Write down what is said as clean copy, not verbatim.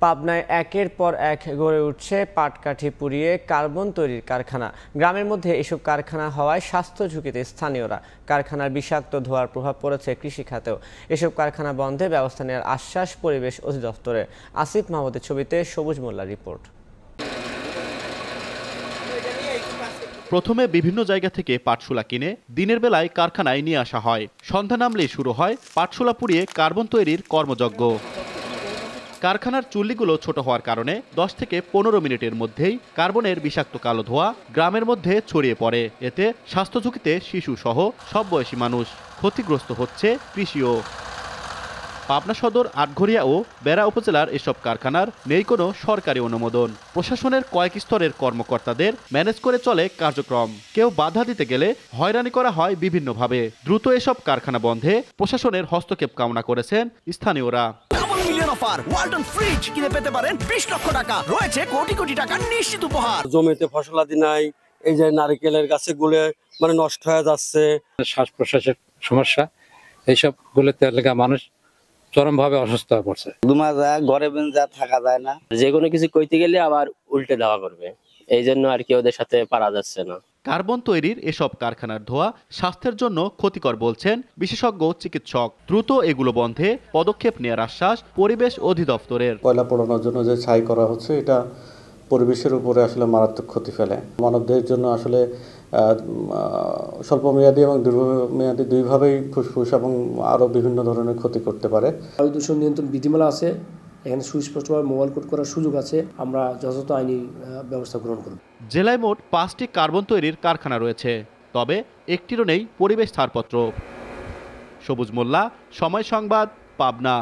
পাবনায় একের পর এক গড়ে উঠছে পাটকাঠি পুড়িয়ে কার্বন তৈরির কারখানা। গ্রামের মধ্যে এসব কারখানা হওয়ায় স্বাস্থ্য ঝুঁকিতে স্থানীয়রা। কারখানার বিষাক্ত ধোঁয়ার প্রভাব পড়েছে কৃষি খাতেও। এসব কারখানা বন্ধে ব্যবস্থা নেওয়ার আশ্বাস পরিবেশ অধিদপ্তরের। আসিফ মাহমুদের ছবিতে সবুজ মোল্লার রিপোর্ট। প্রথমে বিভিন্ন জায়গা থেকে পাটশোলা কিনে দিনের বেলায় কারখানায় নিয়ে আসা হয়। সন্ধ্যা নামলেই শুরু হয় পাটশোলা পুড়িয়ে কার্বন তৈরির কর্মযজ্ঞ। কারখানার চুল্লিগুলো ছোট হওয়ার কারণে 10 থেকে 15 মিনিটের মধ্যেই কার্বনের বিষাক্ত কালো ধোঁয়া গ্রামের মধ্যে ছড়িয়ে পড়ে। এতে স্বাস্থ্য ঝুঁকিতে শিশু সহ সব বয়সী মানুষ। ক্ষতিগ্রস্ত হচ্ছে কৃষিও। পাবনা সদর, আটঘরিয়া ও বেড়া উপজেলার এসব কারখানার নেই কোনো সরকারি অনুমোদন। প্রশাসনের কয়েক স্তরের কর্মকর্তাদের ম্যানেজ করে চলে কার্যক্রম। কেউ বাধা দিতে গেলে হয়রানি করা হয় বিভিন্নভাবে। দ্রুত এসব কারখানা বন্ধে প্রশাসনের হস্তক্ষেপ কামনা করেছেন স্থানীয়রা। অফার ওয়ালটন ফ্রিজ কিনে পেতে পারেন 20 লক্ষ টাকা, রয়েছে কোটি কোটি টাকার নিশ্চিত উপহার। জমিতে ফসলাদি নাই, এই যে নারকেলের গাছগুলো নষ্ট হয়ে যাচ্ছে, শ্বাস প্রশ্বাসের সমস্যা, এইসব গুলোতে এলাকা মানুষ চরমভাবে অসুস্থ হয়ে পড়ছে। ঘরে যা থাকা যায় না, যে কোনো কিছু কইতে গেলে আবার উল্টে দেওয়া করবে, এই জন্য আর কি ওদের সাথে পারা যাচ্ছে না। কার্বন তৈরির এসব কারখানার ধোঁয়া স্বাস্থ্যের জন্য ক্ষতিকর বলছেন বিশেষজ্ঞ চিকিৎসক। দ্রুত এগুলো বন্ধে পদক্ষেপ নেওয়ার আশ্বাস পরিবেশ অধিদপ্তরের। কয়লা পোড়ানোর জন্য যে ছাই করা হচ্ছে, এটা পরিবেশের উপরে আসলে মারাত্মক ক্ষতি ফেলে। মানবদেহের জন্য আসলে স্বল্পমেয়াদী এবং দীর্ঘমেয়াদী দুইভাবেই ফুসফুস এবং আরও বিভিন্ন ধরনের ক্ষতি করতে পারে। বায়ু দূষণ নিয়ন্ত্রণ বিধিমালা আছে, এখানে সুস্পষ্টভাবে মোবাইল কোড করার সুযোগ আছে। আমরা যথাযথ আইনি ব্যবস্থা গ্রহণ করব। জেলায় মোট 5টি কার্বন তৈরির কারখানা রয়েছে, তবে একটিরও নেই পরিবেশ ছাড়পত্র। সবুজ মোল্লা, সময় সংবাদ, পাবনা।